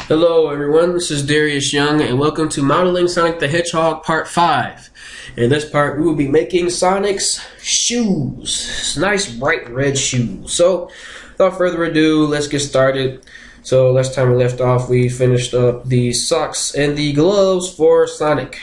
Hello everyone, this is Darius Young and welcome to Modeling Sonic the Hedgehog Part 5. In this part we will be making Sonic's shoes. Nice bright red shoes. So without further ado, let's get started. So last time we left off we finished up the socks and the gloves for Sonic.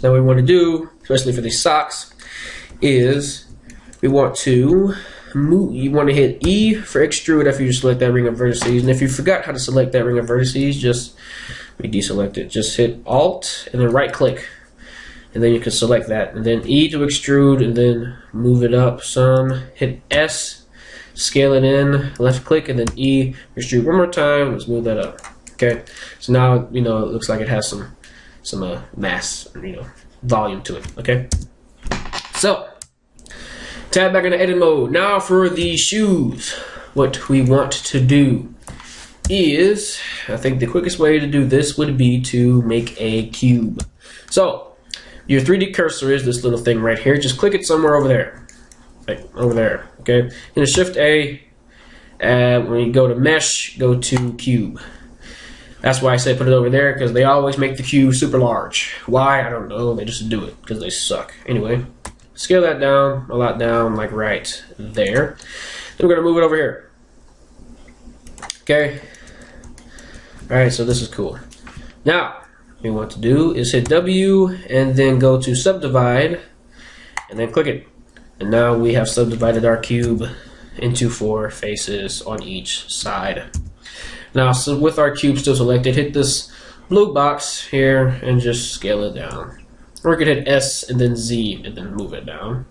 Now what we want to do, especially for these socks, is we want to you want to hit E for extrude after you select that ring of vertices, and if you forgot how to select that ring of vertices, just deselect it. Just hit Alt and then right click, and then you can select that, and then E to extrude, and then move it up some. Hit S, scale it in, left click, and then E extrude one more time. Let's move that up. Okay, so now it looks like it has some mass, volume to it. Okay, so tab back into edit mode. Now for the shoes, what we want to do is, I think the quickest way to do this would be to make a cube. So your 3D cursor is this little thing right here. Just click it somewhere over there, like over there. Okay, and Shift A, and when you go to mesh, go to cube. That's why I say put it over there, because they always make the cube super large. Why? I don't know. They just do it because they suck. Anyway, scale that down, a lot down, like right there. Then we're going to move it over here. Okay. Alright, so this is cool. Now, what we want to do is hit W and then go to subdivide and then click it. And now we have subdivided our cube into 4 faces on each side. Now, so with our cube still selected, hit this blue box here and just scale it down. Or you could hit S and then Z and then move it down,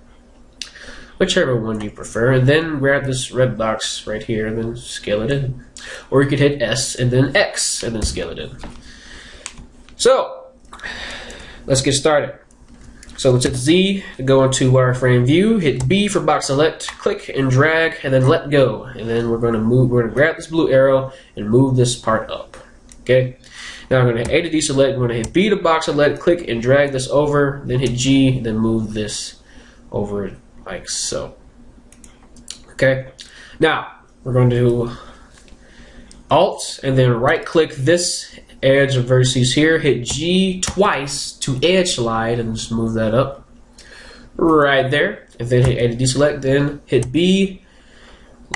whichever one you prefer, and then grab this red box right here and then scale it in. Or you could hit S and then X and then scale it in. So let's get started. So let's hit Z to go into our frame view, hit B for box select, click and drag, and then let go. And then we're going to grab this blue arrow and move this part up. Okay. Now I'm going to hit A to deselect, I'm going to hit B to box select, click and drag this over, then hit G, then move this over like so. Okay, now we're going to do Alt and then right click this edge of vertices here, hit G twice to edge slide and just move that up right there, and then hit A to deselect, then hit B,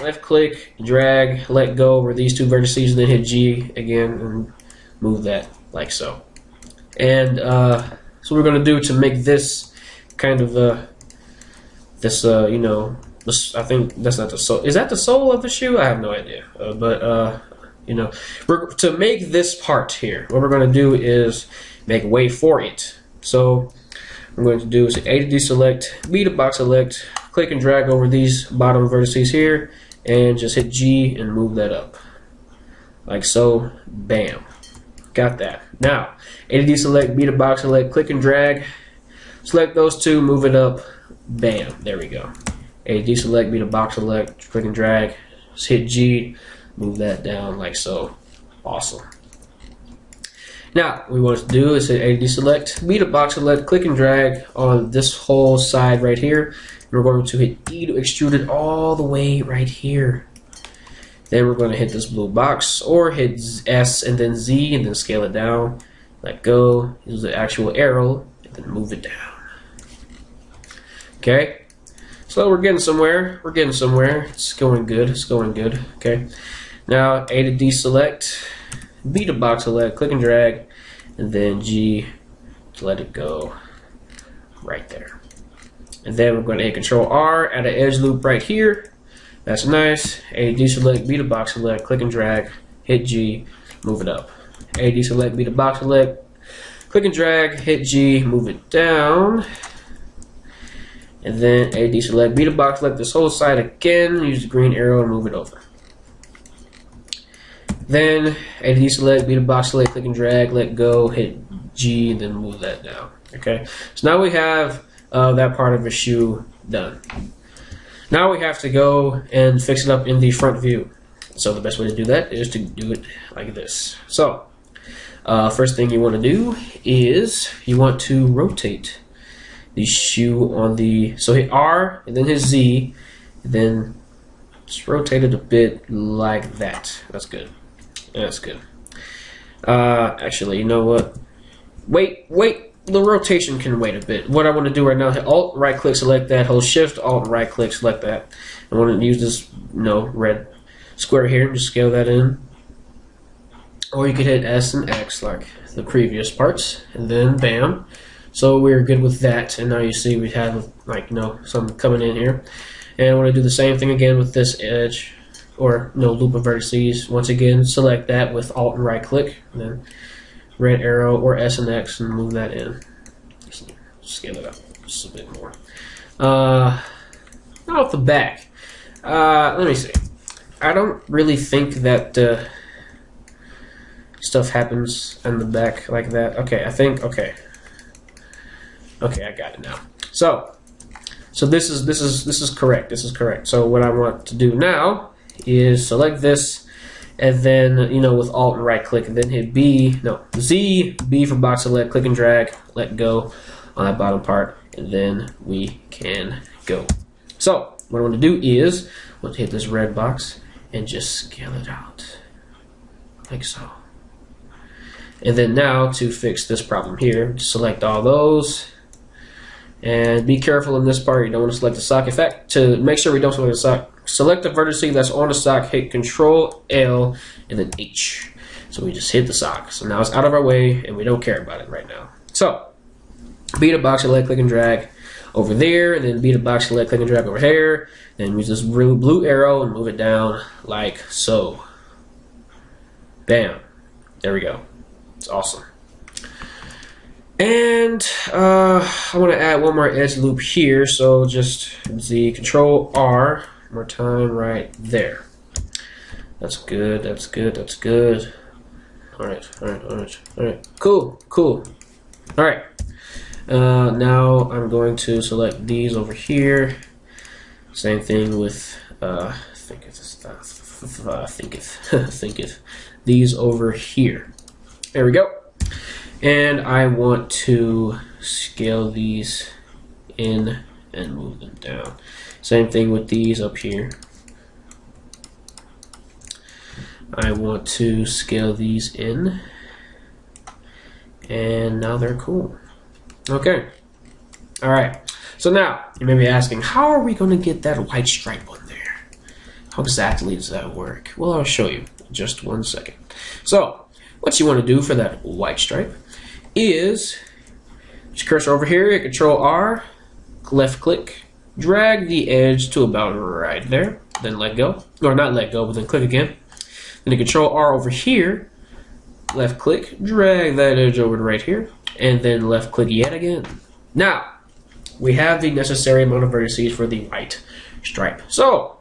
left click, drag, let go over these 2 vertices, and then hit G again and move that like so. And so we're going to do to make this kind of I think that's not the sole. Is that the sole of the shoe? I have no idea. To make this part here, what we're going to do is make way for it. So I'm going to do is A to deselect, B to box select, click and drag over these bottom vertices here, and just hit G and move that up like so. Bam. Got that. Now, A to deselect, B to box select, click and drag, select those 2, move it up, bam, there we go. A to deselect, B to box select, click and drag, just hit G, move that down like so. Awesome. Now, what we want to do is hit A to deselect, B to box select, click and drag on this whole side right here, and we're going to hit E to extrude it all the way right here. Then we're going to hit this blue box, or hit S and then Z and then scale it down. Let go, use the actual arrow, and then move it down. Okay, so we're getting somewhere. We're getting somewhere. It's going good. It's going good. Okay, now A to deselect, B to box select, click and drag, and then G to let it go right there. And then we're going to hit Control R, add an edge loop right here. That's nice. A to deselect, B to box select, click and drag, hit G, move it up. A to deselect, B to box select, click and drag, hit G, move it down. And then A to deselect, B to box select this whole side again, use the green arrow and move it over. Then A to deselect, B to box select, click and drag, let go, hit G, and then move that down. Okay, so now we have that part of the shoe done. Now we have to go and fix it up in the front view. So the best way to do that is to do it like this. So first thing you want to do is you want to rotate the shoe on the, so hit R and then hit Z, and then just rotate it a bit like that. That's good. That's good. Actually, you know what? Wait. The rotation can wait a bit. What I want to do right now, hit Alt, right click, select that, hold Shift, Alt, right click, select that. I want to use this, red square here and just scale that in. Or you could hit S and X like the previous parts, and then bam. So we're good with that, and now you see we have something coming in here. And I want to do the same thing again with this edge, or loop of vertices. Once again, select that with Alt and right click, and then red arrow or S and X and move that in. Just scale it up just a bit more. Off the back, let me see. I don't really think that stuff happens in the back like that. Okay, okay, I got it now. So this is correct. This is correct. So what I want to do now is select this, and then with Alt and right click, and then hit Z, B for box select, click and drag, let go on that bottom part, and then we can go. So what I want to do is I want to hit this red box and just scale it out like so. And then now to fix this problem here, select all those. And be careful in this part, you don't want to select the sock. In fact, to make sure we don't select the sock, select the vertex that's on the sock, hit Control L and then H. So we just hit the sock. So now it's out of our way and we don't care about it right now. So B to box select, click and drag over there, and then B to box select, click and drag over here. Then use this blue arrow and move it down like so. Bam. There we go. It's awesome. And I want to add one more edge loop here, so just Z, Control R, more time right there. That's good, that's good, that's good. Alright. Cool. Alright. Now I'm going to select these over here. Same thing with these over here. There we go. And I want to scale these in and move them down. Same thing with these up here. I want to scale these in, and now they're cool. Okay. Alright. So now, you may be asking, how are we going to get that white stripe on there? How exactly does that work? Well, I'll show you in just 1 second. So, what you want to do for that white stripe is just cursor over here, hit Control R, left click, drag the edge to about right there, then let go, or not let go, but then click again. Then Control R over here, left click, drag that edge over to right here, and then left click yet again. Now we have the necessary amount of vertices for the white stripe. So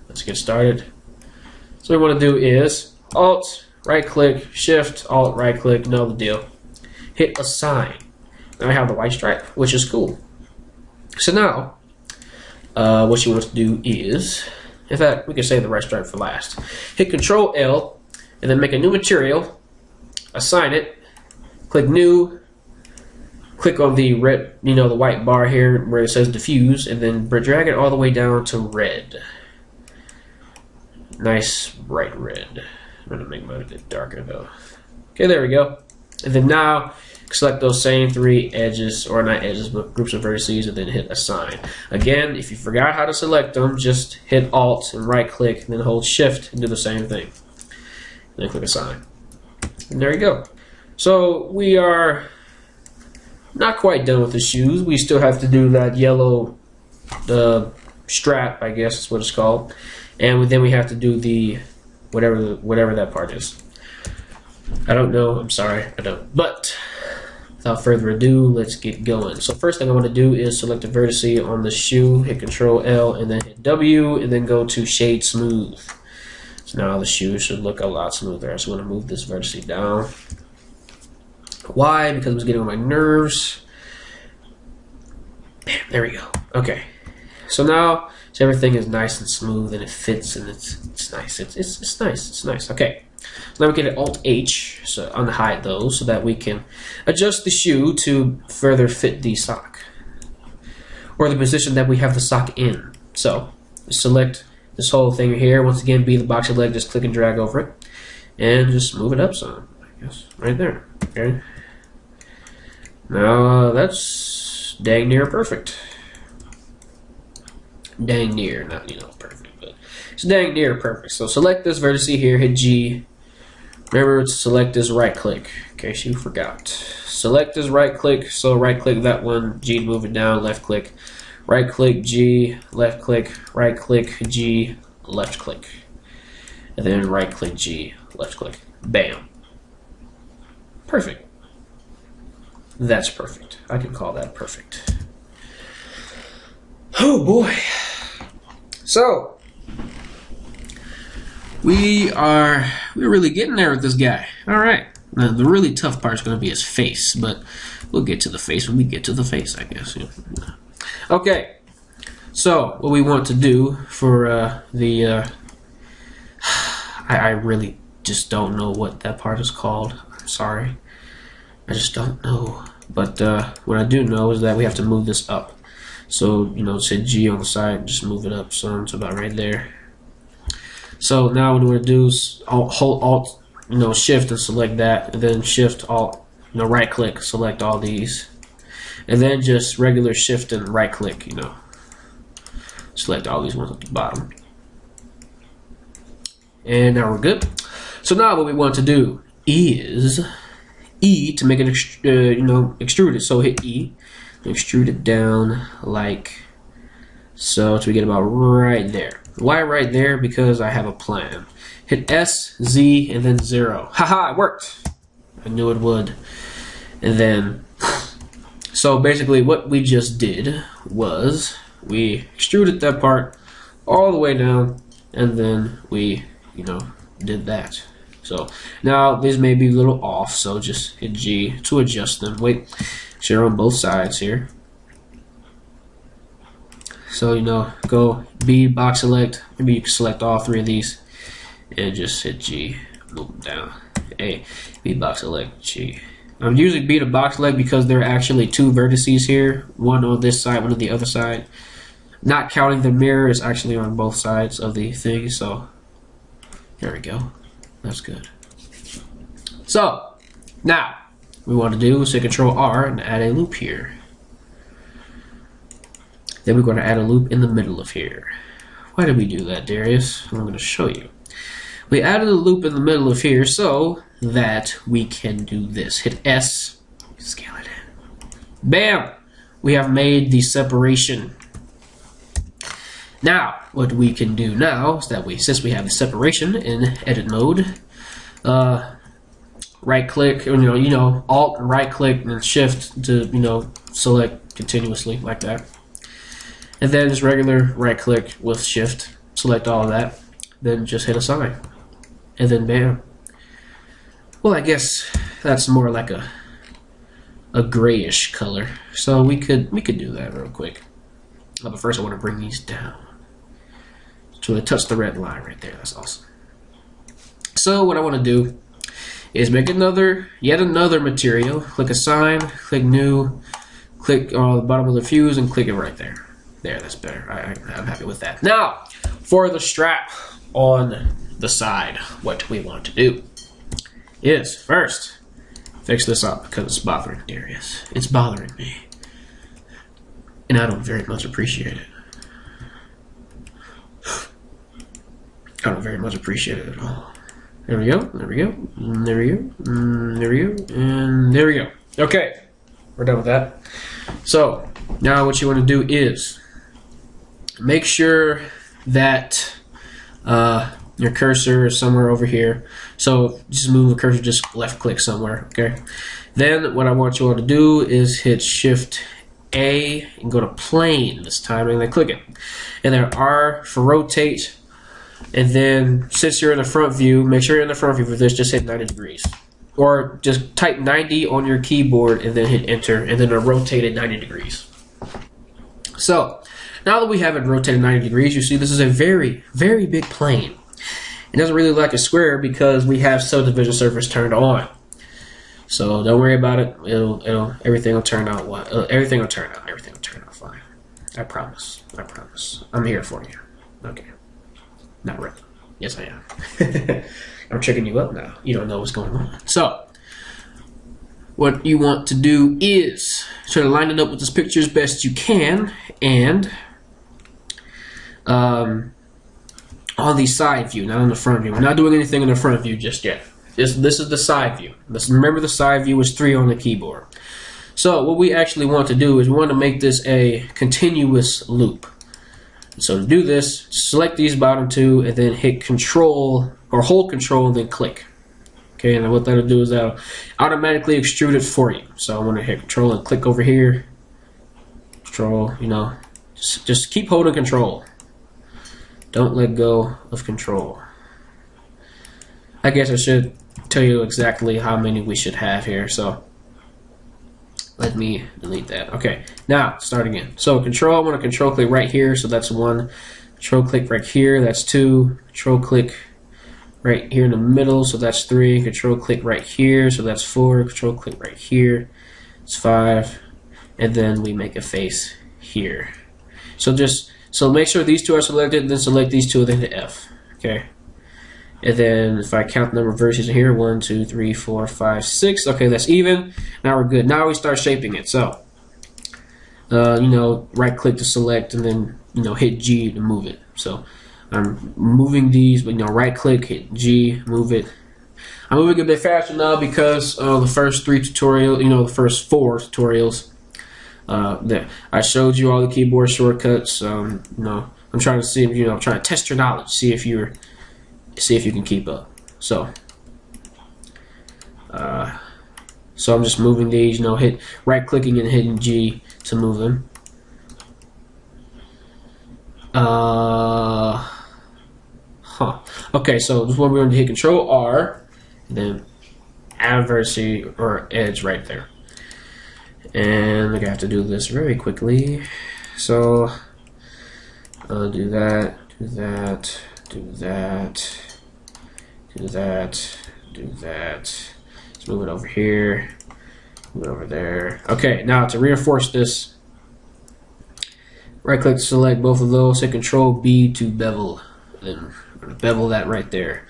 let's get started. So what we want to do is Alt, right click, Shift, Alt, right click, know the deal. Hit Assign. Now I have the white stripe, which is cool. So now, what you want to do is, in fact, we can save the right stripe for last. Hit Control L, and then make a new material, assign it, click New, click on the red, the white bar here where it says Diffuse, and then drag it all the way down to red. Nice bright red. I'm going to make mine a bit darker though. Okay, there we go. And then now, select those same three edges, or not edges, but groups of vertices, and then hit Assign. Again, if you forgot how to select them, just hit Alt and right click, and then hold Shift and do the same thing. And then click Assign. And there you go. So we are not quite done with the shoes. We still have to do that yellow strap, I guess is what it's called. And then we have to do the whatever that part is. I don't know. I'm sorry. I don't. But without further ado, let's get going. So first thing I want to do is select the vertice on the shoe, hit Control L, and then hit W, and then go to Shade Smooth. So now the shoe should look a lot smoother. So I'm going to move this vertice down. Why? Because it was getting on my nerves. Bam, there we go. Okay. So now everything is nice and smooth, and it fits, and it's nice. It's nice. It's nice. Okay. Now we can hit Alt H so unhide those so that we can adjust the shoe to further fit the sock, or the position that we have the sock in. So select this whole thing here. Once again, be the box select, just click and drag over it, and just move it up some. I guess. Right there. Okay. Now that's dang near perfect. Dang near, not perfect, but it's dang near perfect. So select this vertex here, hit G. Remember to select this right click, in case you forgot. Select this right click, so right click that one, G to move it down, left click. Right click G, left click, right click G, left click. And then right click G, left click. Bam. Perfect. That's perfect. I can call that perfect. Oh boy. So we're really getting there with this guy. Alright. Now the really tough part is gonna be his face, but we'll get to the face when we get to the face, I guess. Yeah. Okay. So what we want to do for I really just don't know what that part is called. I'm sorry. I just don't know. But what I do know is that we have to move this up. So, say G on the side, just move it up some. It's about right there. So now what we're going to do is hold Alt, Shift and select that. And then Shift, Alt, right click, select all these. And then just regular Shift and right click, select all these ones at the bottom. And now we're good. So now what we want to do is E to make it extruded. So hit E, extrude it down like so until we get about right there. Why right there? Because I have a plan. Hit S, Z, and then 0. Haha, it worked. I knew it would. And then, so basically what we just did was we extruded that part all the way down, and then we, did that. So now these may be a little off, so just hit G to adjust them. Wait, share on both sides here. So go B, box select. Maybe you can select all three of these and just hit G, move them down. A, B, box select, G. I'm using B to box select because there are actually two vertices here, one on this side, one on the other side. Not counting the mirror, is actually on both sides of the thing. So there we go. That's good. So now we want to do is hit Control R and add a loop here. Then we're going to add a loop in the middle of here. Why did we do that, Darius? I'm going to show you. We added a loop in the middle of here so that we can do this. Hit S, scale it in. Bam! We have made the separation. Now, what we can do now is that since we have the separation in edit mode, right click, Alt and right click and Shift to, select continuously like that. And then just regular right click with Shift, select all of that, then just hit assign. And then bam. Well, I guess that's more like a grayish color. So we could do that real quick. But first I want to bring these down. So they touch the red line right there. That's awesome. So what I want to do is make yet another material. Click assign, click new, click on the bottom of the fuse and click it right there. There, that's better. I'm happy with that. Now, for the strap on the side, what we want to do is first fix this up because it's bothering Darius. It's bothering me. And I don't very much appreciate it. I don't very much appreciate it at all. There we go, there we go, there we go, there we go, and there we go. Okay, we're done with that. So, now what you want to do is make sure that your cursor is somewhere over here. So, just move the cursor, just left click somewhere, okay? Then, what I want you all to do is hit Shift A and go to plane this time, and then click it. And then R for rotate. And then, since you're in the front view, make sure you're in the front view for this, just hit 90 degrees. Or just type 90 on your keyboard and then hit enter, and then rotate it 90 degrees. So, now that we have it rotated 90 degrees, you see this is a very, very big plane. It doesn't really look like a square because we have subdivision surface turned on. So, don't worry about it. Everything will turn out everything will turn out fine. I promise. I promise. I'm here for you. Okay. Not really. Yes, I am. I'm tricking you up now. You don't know what's going on. So, what you want to do is try to line it up with this picture as best you can, and on the side view, not on the front view. We're not doing anything in the front view just yet. This is the side view. Let's remember the side view is 3 on the keyboard. So what we actually want to do is we want to make this a continuous loop. So to do this, select these bottom two and then hit Control or hold Control and then click. Okay, and what that'll do is that'll automatically extrude it for you. So I'm going to hit Control and click over here. Control, you know, just keep holding Control. Don't let go of Control. I guess I should tell you exactly how many we should have here. So let me delete that. Okay, now start again. So Control, I want to Control click right here. So that's 1. Control click right here. That's 2. Control click right here in the middle, so that's 3. Control click right here, so that's 4. Control click right here, it's 5. And then we make a face here. So make sure these two are selected, then select these two, and then hit F. Okay. And then if I count the number of vertices in here, 1, 2, 3, 4, 5, 6. Okay, that's even. Now we're good. Now we start shaping it. So, you know, right click to select, and then, you know, hit G to move it. So I'm moving these, but, you know, right click, hit G, move it. I'm moving a bit faster now because the first 3 tutorials, you know, the first 4 tutorials, that I showed you all the keyboard shortcuts. You know, I'm trying to see, you know, I'm trying to test your knowledge, see if you can keep up. So I'm just moving these, you know, hit right clicking and hitting G to move them. Okay, so this one we're going to hit Control R, then add vertex or edge right there. And I have to do this very quickly. So do that, do that, do that, do that, do that. Let's move it over here, move it over there. Okay, now to reinforce this, right click to select both of those, hit Control B to bevel, then bevel that right there.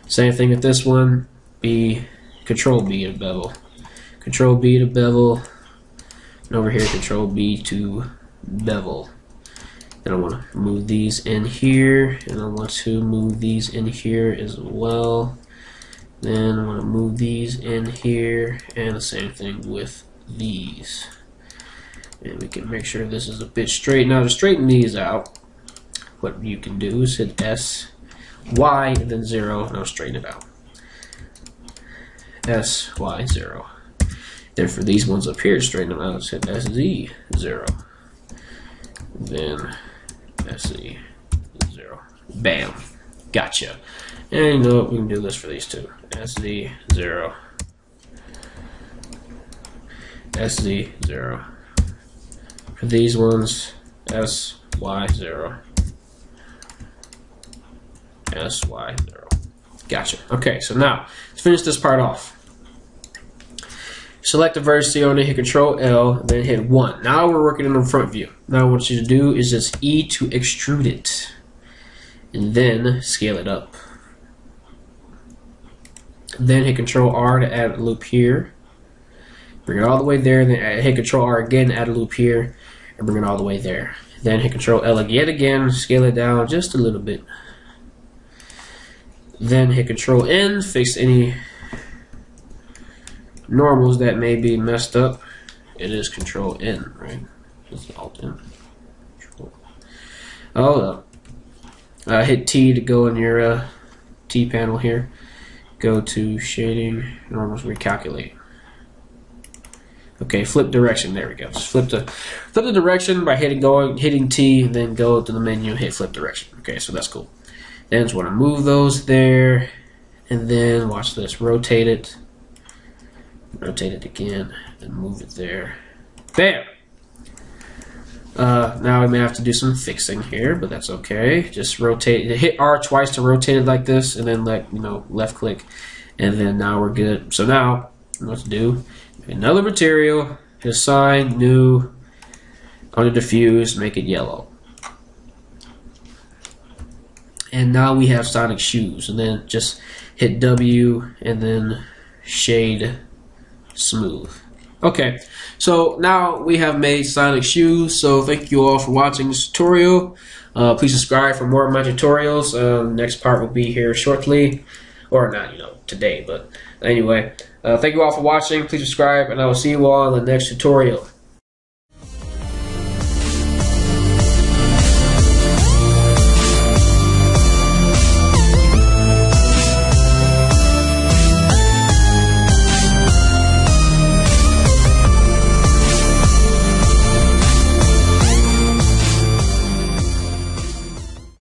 Same thing with this one, B, Control B to bevel, Control B to bevel, and over here Control B to bevel. Then I want to move these in here, and I want to move these in here as well. Then I want to move these in here, and the same thing with these. And we can make sure this is a bit straight. Now to straighten these out, what you can do is hit S, Y, and then 0, and I'll straighten it out. S, Y, 0. Then for these ones up here, straighten them out, let's hit SZ, 0. Then SZ, 0. Bam. Gotcha. And you know what, we can do this for these two. SZ, 0. SZ, 0. For these ones, S, Y, 0. S, Y, 0. Gotcha. Okay, so now, let's finish this part off. Select the vertex on it, hit Control L, then hit 1. Now we're working in the front view. Now what you do is just E to extrude it, and then scale it up. Then hit Control R to add a loop here. Bring it all the way there, then hit Control R again, add a loop here, and bring it all the way there. Then hit Control L yet again, scale it down just a little bit. Then hit Control N, fix any normals that may be messed up. It is Control N, right? It's Alt N. Hold up. Hit T to go in your T panel here. Go to shading, normals, recalculate. Okay, flip direction. There we go. Just flip the direction by hitting T, and then go to the menu and hit flip direction. Okay, so that's cool. Then just want to move those there, and then watch this. Rotate it. Rotate it again, and move it there. Bam! Now I may have to do some fixing here, but that's okay. Just rotate. Hit R twice to rotate it like this, and then left click, and then now we're good. So now what to do? Another material. Hit assign, new, on the diffuse, make it yellow. And now we have Sonic shoes, and then just hit W and then shade smooth. Okay, so now we have made Sonic shoes. So thank you all for watching this tutorial. Please subscribe for more of my tutorials. Next part will be here shortly, or not, today. But anyway, thank you all for watching. Please subscribe, and I will see you all in the next tutorial.